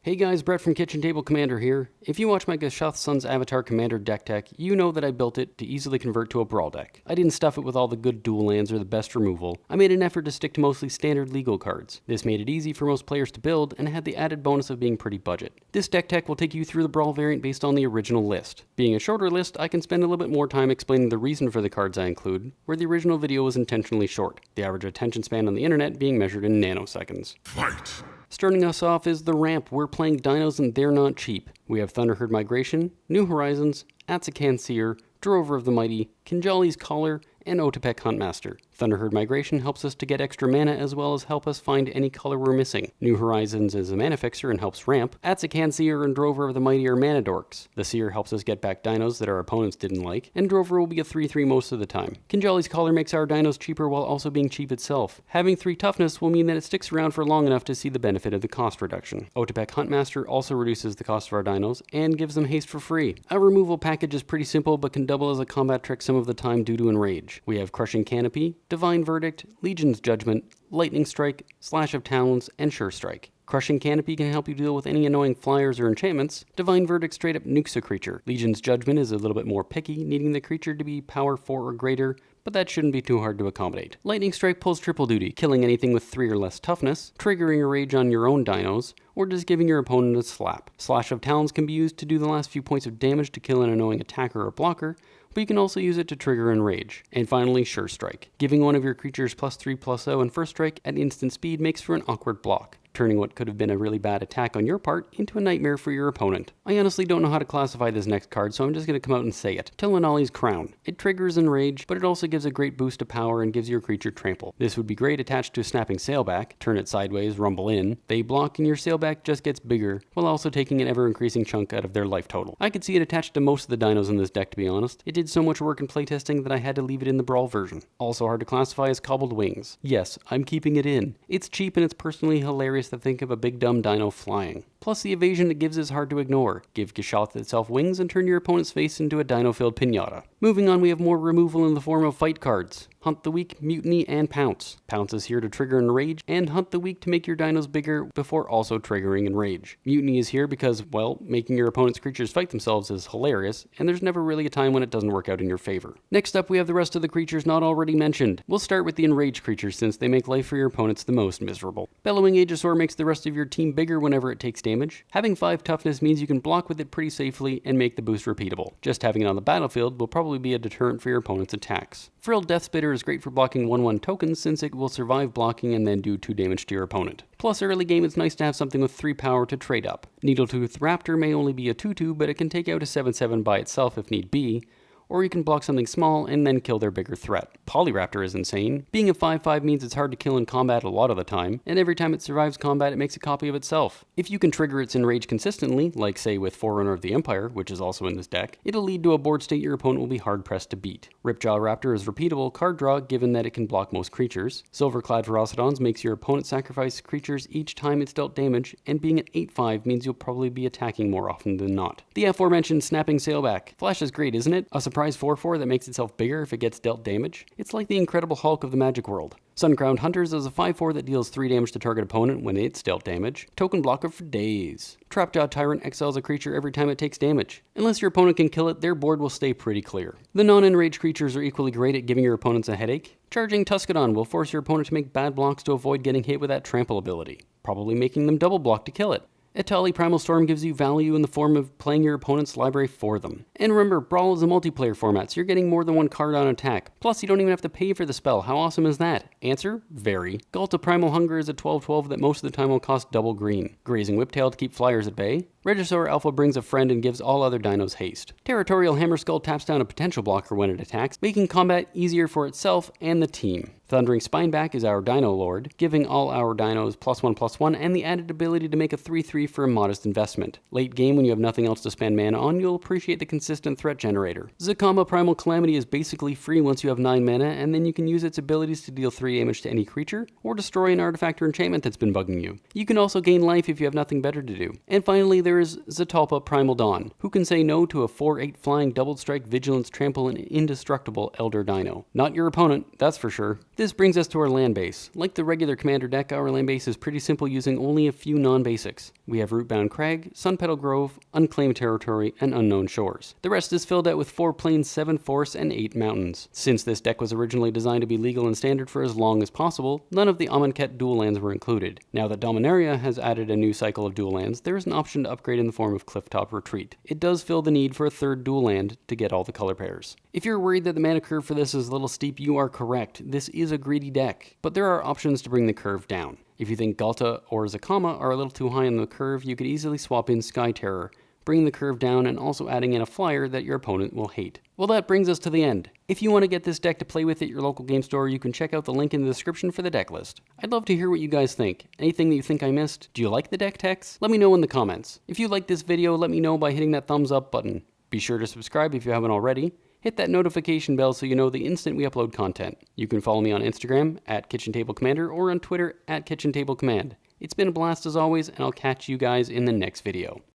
Hey guys, Brett from Kitchen Table Commander here. If you watch my Gishath Son's Avatar Commander Deck Tech, you know that I built it to easily convert to a Brawl deck. I didn't stuff it with all the good dual lands or the best removal. I made an effort to stick to mostly standard legal cards. This made it easy for most players to build and had the added bonus of being pretty budget. This Deck Tech will take you through the Brawl variant based on the original list. Being a shorter list, I can spend a little bit more time explaining the reason for the cards I include, where the original video was intentionally short, the average attention span on the internet being measured in nanoseconds. Fight! Starting us off is the ramp. We're playing dinos and they're not cheap. We have Thunderherd Migration, New Horizons, Ixalan Seer, Drover of the Mighty, Kinjali's Collar, and Otepec Huntmaster. Thunderherd Migration helps us to get extra mana as well as help us find any color we're missing. New Horizons is a mana fixer and helps ramp. Ixalan Seer and Drover of the Mighty are mana dorks. The Seer helps us get back dinos that our opponents didn't like, and Drover will be a 3-3 most of the time. Kinjali's Collar makes our dinos cheaper while also being cheap itself. Having 3 toughness will mean that it sticks around for long enough to see the benefit of the cost reduction. Otepec Huntmaster also reduces the cost of our dinos and gives them haste for free. Our removal package is pretty simple but can double as a combat trick some of the time due to enrage. We have Crushing Canopy, Divine Verdict, Legion's Judgment, Lightning Strike, Slash of Talons, and Sure Strike. Crushing Canopy can help you deal with any annoying flyers or enchantments. Divine Verdict straight up nukes a creature. Legion's Judgment is a little bit more picky, needing the creature to be power 4 or greater, but that shouldn't be too hard to accommodate. Lightning Strike pulls triple duty, killing anything with 3 or less toughness, triggering a rage on your own dinos, or just giving your opponent a slap. Slash of Talons can be used to do the last few points of damage to kill an annoying attacker or blocker, but you can also use it to trigger Enrage. And finally, Sure Strike. Giving one of your creatures +3/+0 and First Strike at instant speed makes for an awkward block, turning what could have been a really bad attack on your part into a nightmare for your opponent. I honestly don't know how to classify this next card, so I'm just going to come out and say it. Telenali's Crown. It triggers Enrage, but it also gives a great boost to power and gives your creature trample. This would be great attached to a Snapping Sailback. Turn it sideways, rumble in. They block and your Sailback just gets bigger, while also taking an ever-increasing chunk out of their life total. I could see it attached to most of the dinos in this deck, to be honest. It did so much work in playtesting that I had to leave it in the Brawl version. Also hard to classify is Cobbled Wings. Yes, I'm keeping it in. It's cheap and it's personally hilarious to think of a big dumb dino flying. Plus the evasion it gives is hard to ignore. Give Gishath itself wings and turn your opponent's face into a dino-filled pinata. Moving on, we have more removal in the form of fight cards. Hunt the Weak, Mutiny, and Pounce. Pounce is here to trigger Enrage, and Hunt the Weak to make your dinos bigger before also triggering Enrage. Mutiny is here because, well, making your opponent's creatures fight themselves is hilarious, and there's never really a time when it doesn't work out in your favor. Next up, we have the rest of the creatures not already mentioned. We'll start with the Enraged creatures since they make life for your opponents the most miserable. Bellowing Aegisu makes the rest of your team bigger whenever it takes damage. Having 5 toughness means you can block with it pretty safely and make the boost repeatable. Just having it on the battlefield will probably be a deterrent for your opponent's attacks. Frilled Deathspimer is great for blocking 1/1 tokens since it will survive blocking and then do 2 damage to your opponent. Plus early game it's nice to have something with 3 power to trade up. Needletooth Raptor may only be a 2/2 but it can take out a 7/7 by itself if need be, or you can block something small and then kill their bigger threat. Polyraptor is insane. Being a 5/5 means it's hard to kill in combat a lot of the time, and every time it survives combat it makes a copy of itself. If you can trigger its Enrage consistently, like say with Forerunner of the Empire, which is also in this deck, it'll lead to a board state your opponent will be hard pressed to beat. Ripjaw Raptor is repeatable card draw given that it can block most creatures. Silverclad Ferocidons makes your opponent sacrifice creatures each time it's dealt damage, and being an 8/5 means you'll probably be attacking more often than not. The aforementioned Snapping Sailback. Flash is great, isn't it? A surprise 4/4 that makes itself bigger if it gets dealt damage. It's like the Incredible Hulk of the Magic world. Suncrowned Hunters is a 5/4 that deals 3 damage to target opponent when it's dealt damage. Token blocker for days. Trapjaw Tyrant exiles a creature every time it takes damage. Unless your opponent can kill it, their board will stay pretty clear. The non-enraged creatures are equally great at giving your opponents a headache. Charging Tuskodon will force your opponent to make bad blocks to avoid getting hit with that trample ability, probably making them double block to kill it. Italy Primal Storm gives you value in the form of playing your opponent's library for them. And remember, Brawl is a multiplayer format, so you're getting more than 1 card on attack. Plus, you don't even have to pay for the spell. How awesome is that? Answer? Very. Ghalt Primal Hunger is a 12/12 that most of the time will cost double green. Grazing Whiptail to keep flyers at bay. Regisaur Alpha brings a friend and gives all other dinos haste. Territorial Hammerskull taps down a potential blocker when it attacks, making combat easier for itself and the team. Thundering Spineback is our Dino Lord, giving all our dinos +1/+1 and the added ability to make a 3/3 for a modest investment. Late game when you have nothing else to spend mana on, you'll appreciate the consistent threat generator. Zacama Primal Calamity is basically free once you have 9 mana, and then you can use its abilities to deal 3 damage to any creature, or destroy an artifact or enchantment that's been bugging you. You can also gain life if you have nothing better to do. And finally, there is Zetalpa Primal Dawn, who can say no to a 4/8 flying double strike vigilance trample and indestructible elder dino. Not your opponent, that's for sure. This brings us to our land base. Like the regular Commander deck, our land base is pretty simple, using only a few non-basics. We have Rootbound Crag, Sunpetal Grove, Unclaimed Territory, and Unknown Shores. The rest is filled out with 4 plains, 7 forests, and 8 mountains. Since this deck was originally designed to be legal and standard for as long as possible, none of the Amonkhet dual lands were included. Now that Dominaria has added a new cycle of dual lands, there is an option to upgrade in the form of Clifftop Retreat. It does fill the need for a 3rd dual land to get all the color pairs. If you're worried that the mana curve for this is a little steep, you are correct. This is a greedy deck, but there are options to bring the curve down. If you think Ghalta or Zacama are a little too high on the curve, you could easily swap in Sky Terror, bringing the curve down and also adding in a flyer that your opponent will hate. Well, that brings us to the end. If you want to get this deck to play with at your local game store, you can check out the link in the description for the deck list. I'd love to hear what you guys think. Anything that you think I missed? Do you like the deck techs? Let me know in the comments. If you like this video, let me know by hitting that thumbs up button. Be sure to subscribe if you haven't already. Hit that notification bell so you know the instant we upload content. You can follow me on Instagram @KitchenTableCommander or on Twitter @KitchenTableCommand. It's been a blast as always, and I'll catch you guys in the next video.